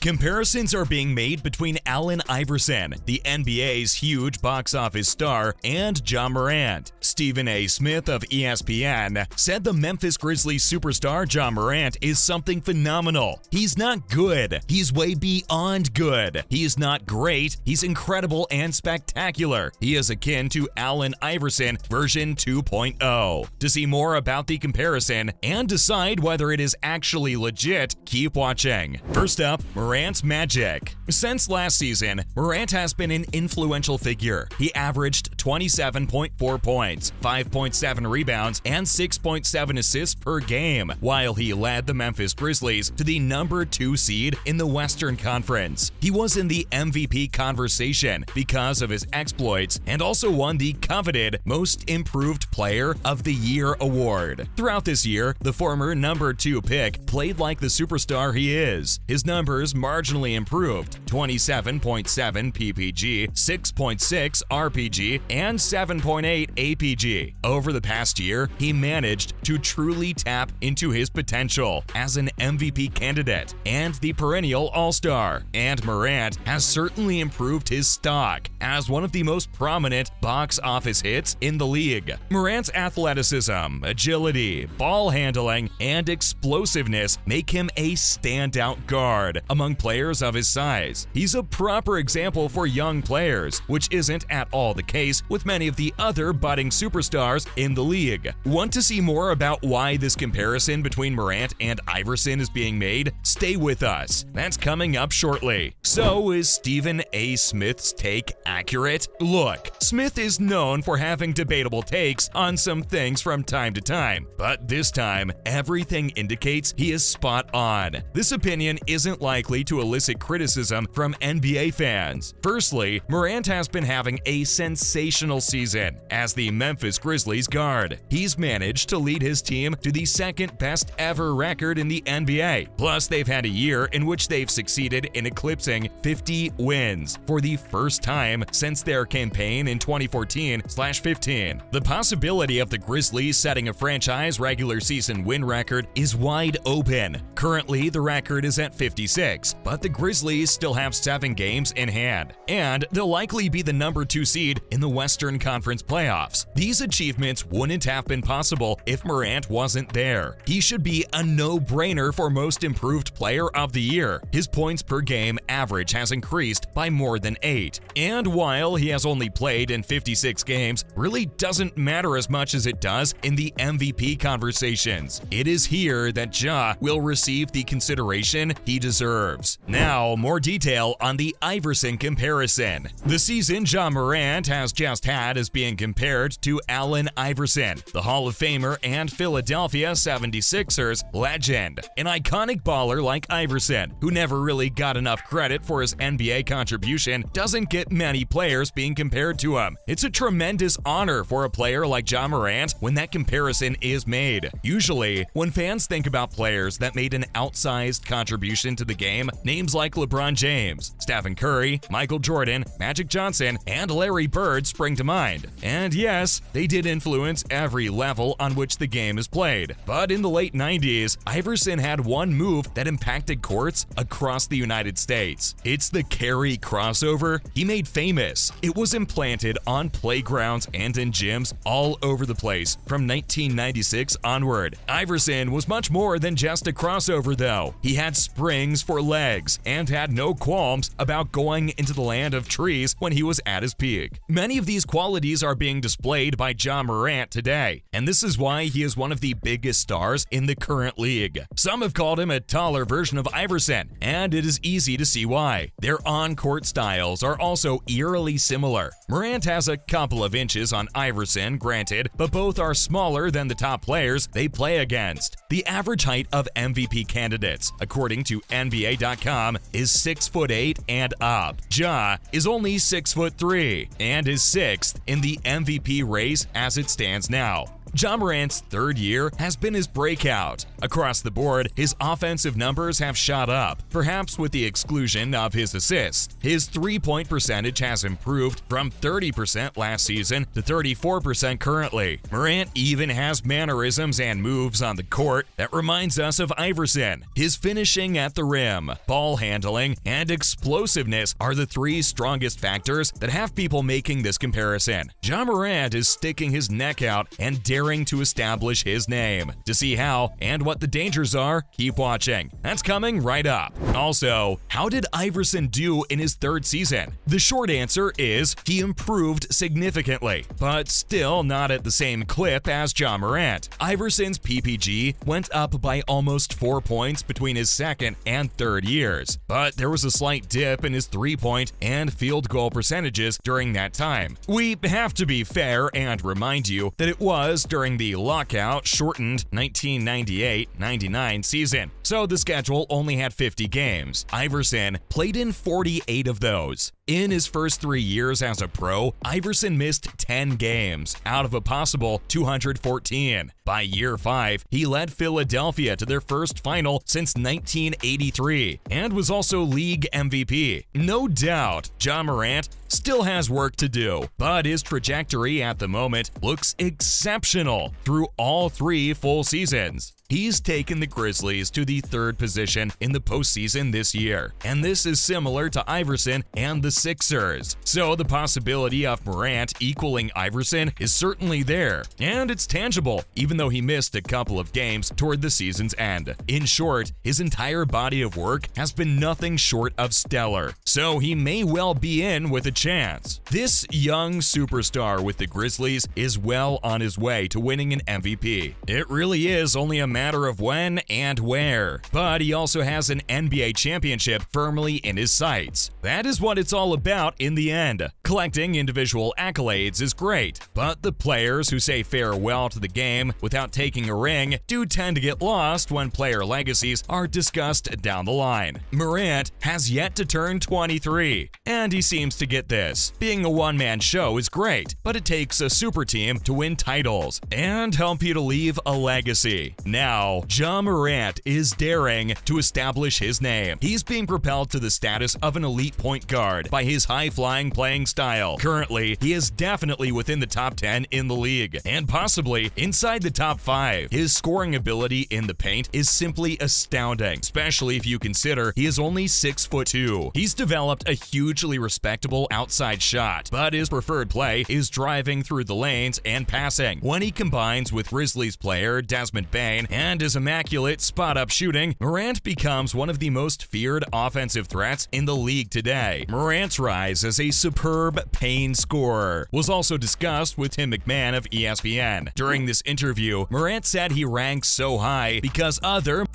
Comparisons are being made between Allen Iverson, the NBA's huge box office star, and Ja Morant. Stephen A. Smith of ESPN said the Memphis Grizzlies superstar Ja Morant is something phenomenal. He's not good. He's way beyond good. He is not great. He's incredible and spectacular. He is akin to Allen Iverson version 2.0. To see more about the comparison and decide whether it is actually legit, keep watching. First up, Morant's magic. Since last season, Morant has been an influential figure. He averaged 27.4 points, 5.7 rebounds, and 6.7 assists per game, while he led the Memphis Grizzlies to the number 2 seed in the Western Conference. He was in the MVP conversation because of his exploits and also won the coveted Most Improved Player of the Year award. Throughout this year, the former number 2 pick played like the superstar he is. His numbers marginally improved: 27.7 PPG, 6.6 RPG, and 7.8 APG. Over the past year, he managed to truly tap into his potential as an MVP candidate and the perennial All-Star. And Morant has certainly improved his stock as one of the most prominent box office hits in the league. Morant's athleticism, agility, ball handling, and explosiveness make him a standout guard among players of his size. He's a proper example for young players, which isn't at all the case with many of the other budding superstars in the league. Want to see more about why this comparison between Morant and Iverson is being made? Stay with us. That's coming up shortly. So, is Stephen A. Smith's take accurate? Look, Smith is known for having debatable takes on some things from time to time, but this time, everything indicates he is spot on. This opinion isn't likely to elicit criticism from NBA fans. Firstly, Morant has been having a sensational season as the Memphis Grizzlies guard. He's managed to lead his team to the second best ever record in the NBA. Plus, they've had a year in which they've succeeded in eclipsing 50 wins for the first time since their campaign in 2014/15. The possibility of the Grizzlies setting a franchise regular season win record is wide open. Currently, the record is at 56, but the Grizzlies still have 7 games in hand, and they'll likely be the number 2 seed in the Western Conference playoffs. These achievements wouldn't have been possible if Morant wasn't there. He should be a no-brainer for Most Improved Player of the Year. His points per game average has increased by more than 8. And while he has only played in 56 games, really doesn't matter as much as it does in the MVP conversations. It is here that Ja will receive the consideration he deserves. Now, more detail on the Iverson comparison. The season Ja Morant has just had is being compared to Allen Iverson, the Hall of Famer and Philadelphia 76ers legend. An iconic baller like Iverson, who never really got enough credit for his NBA contribution, doesn't get many players being compared to him. It's a tremendous honor for a player like Ja Morant when that comparison is made. Usually, when fans think about players that made an outsized contribution to the game, names like LeBron James, Stephen Curry, Michael Jordan, Magic Johnson, and Larry Bird spring to mind. And yes, they did influence every level on which the game is played. But in the late 90s, Iverson had one move that impacted courts across the United States. It's the carry crossover he made famous. It was implanted on playgrounds and in gyms all over the place from 1996 onward. Iverson was much more than just a crossover though. He had springs for legs and had no qualms about going into the land of trees when he was at his peak. Many of these qualities are being displayed by Ja Morant today, and this is why he is one of the biggest stars in the current league. Some have called him a taller version of Iverson, and it is easy to see why. Their on-court styles are also eerily similar. Morant has a couple of inches on Iverson, granted, but both are smaller than the top players they play against. The average height of MVP candidates, according to NBA.com, is 6'8" and up. Ja is only 6'3" and is 6th in the MVP race as it stands now. Ja Morant's third year has been his breakout. Across the board, his offensive numbers have shot up, perhaps with the exclusion of his assists. His three-point percentage has improved from 30% last season to 34% currently. Morant even has mannerisms and moves on the court that reminds us of Iverson. His finishing at the rim, ball handling, and explosiveness are the three strongest factors that have people making this comparison. Ja Morant is sticking his neck out and daring to establish his name. To see how and what the dangers are, keep watching. That's coming right up. Also, how did Iverson do in his third season? The short answer is he improved significantly, but still not at the same clip as Ja Morant. Iverson's PPG went up by almost 4 points between his second and third years, but there was a slight dip in his three-point and field goal percentages during that time. We have to be fair and remind you that it was during the lockout-shortened 1998-99 season, so the schedule only had 50 games. Iverson played in 48 of those. In his first 3 years as a pro, Iverson missed 10 games out of a possible 214. By year 5, he led Philadelphia to their first final since 1983 and was also league MVP. No doubt, Ja Morant still has work to do, but his trajectory at the moment looks exceptional through all 3 full seasons. He's taken the Grizzlies to the 3rd position in the postseason this year, and this is similar to Iverson and the Sixers. So the possibility of Morant equaling Iverson is certainly there, and it's tangible, even though he missed a couple of games toward the season's end. In short, his entire body of work has been nothing short of stellar, so he may well be in with a chance. This young superstar with the Grizzlies is well on his way to winning an MVP. It really is only a matter of when and where, but he also has an NBA championship firmly in his sights. That is what it's all about in the end. Collecting individual accolades is great, but the players who say farewell to the game without taking a ring do tend to get lost when player legacies are discussed down the line. Morant has yet to turn 23, and he seems to get this. Being a one-man show is great, but it takes a super team to win titles and help you to leave a legacy. Now, Ja Morant is daring to establish his name. He's being propelled to the status of an elite point guard by his high-flying playing style. Currently, he is definitely within the top 10 in the league, and possibly inside the top 5. His scoring ability in the paint is simply astounding, especially if you consider he is only 6'2". He's developed a hugely respectable outside shot, but his preferred play is driving through the lanes and passing. When he combines with Grizzlies player Desmond Bane and his immaculate spot-up shooting, Morant becomes one of the most feared offensive threats in the league today. Morant's rise as a superb pain scorer was also discussed with Tim McMahon of ESPN. During this interview, Morant said he ranks so high because other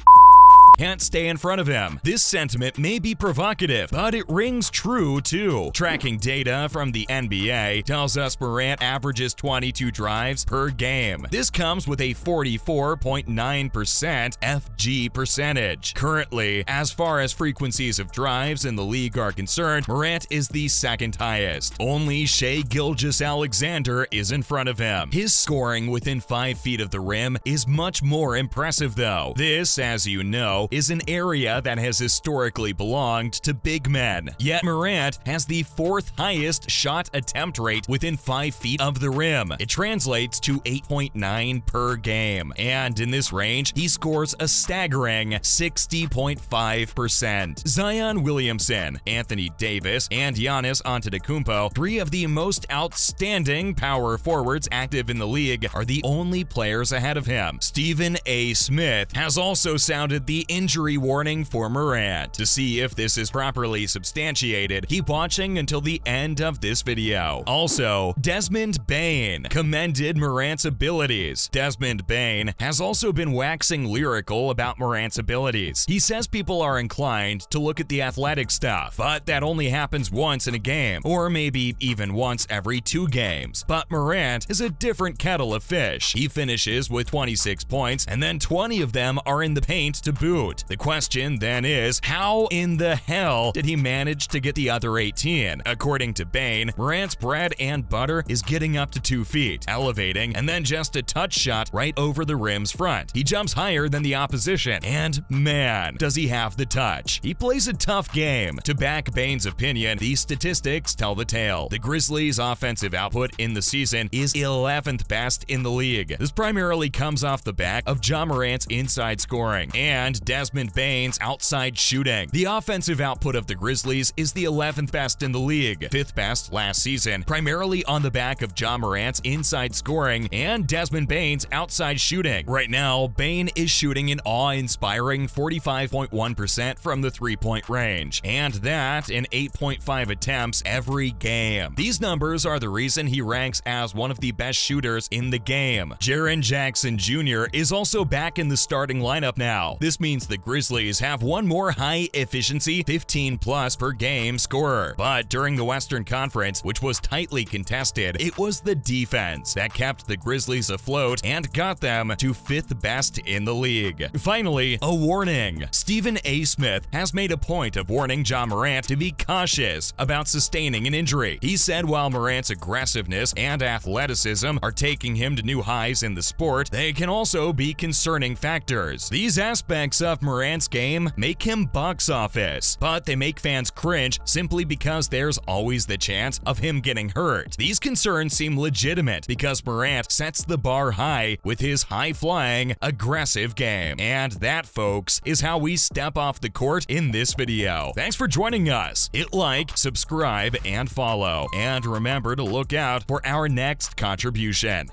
can't stay in front of him. This sentiment may be provocative, but it rings true too. Tracking data from the NBA tells us Morant averages 22 drives per game. This comes with a 44.9% FG percentage. Currently, as far as frequencies of drives in the league are concerned, Morant is the 2nd highest. Only Shai Gilgeous-Alexander is in front of him. His scoring within 5 feet of the rim is much more impressive though. This, as you know, is an area that has historically belonged to big men. Yet Morant has the 4th highest shot attempt rate within 5 feet of the rim. It translates to 8.9 per game, and in this range, he scores a staggering 60.5%. Zion Williamson, Anthony Davis, and Giannis Antetokounmpo, 3 of the most outstanding power forwards active in the league, are the only players ahead of him. Stephen A. Smith has also sounded the injury warning for Morant. To see if this is properly substantiated, keep watching until the end of this video. Also, Desmond Bane commended Morant's abilities. Desmond Bane has also been waxing lyrical about Morant's abilities. He says people are inclined to look at the athletic stuff, but that only happens once in a game, or maybe even once every 2 games. But Morant is a different kettle of fish. He finishes with 26 points, and then 20 of them are in the paint to boot. moot. The question then is, how in the hell did he manage to get the other 18? According to Bane, Morant's bread and butter is getting up to 2 feet, elevating, and then just a touch shot right over the rim's front. He jumps higher than the opposition, and man, does he have the touch. He plays a tough game. To back Bane's opinion, these statistics tell the tale. The Grizzlies' offensive output in the season is 11th best in the league. This primarily comes off the back of Ja Morant's inside scoring and Desmond Bane's outside shooting. The offensive output of the Grizzlies is the 11th best in the league, 5th best last season, primarily on the back of Ja Morant's inside scoring and Desmond Bane's outside shooting. Right now, Bane is shooting an awe-inspiring 45.1% from the three-point range, and that in 8.5 attempts every game. These numbers are the reason he ranks as one of the best shooters in the game. Jaren Jackson Jr. is also back in the starting lineup now. This means the Grizzlies have one more high-efficiency 15+ per game scorer. But during the Western Conference, which was tightly contested, it was the defense that kept the Grizzlies afloat and got them to 5th best in the league. Finally, a warning. Stephen A. Smith has made a point of warning Ja Morant to be cautious about sustaining an injury. He said while Morant's aggressiveness and athleticism are taking him to new highs in the sport, they can also be concerning factors. These aspects of Morant's game make him box office, but they make fans cringe simply because there's always the chance of him getting hurt. These concerns seem legitimate because Morant sets the bar high with his high-flying, aggressive game. And that, folks, is how we step off the court in this video. Thanks for joining us. Hit like, subscribe, and follow. And remember to look out for our next contribution.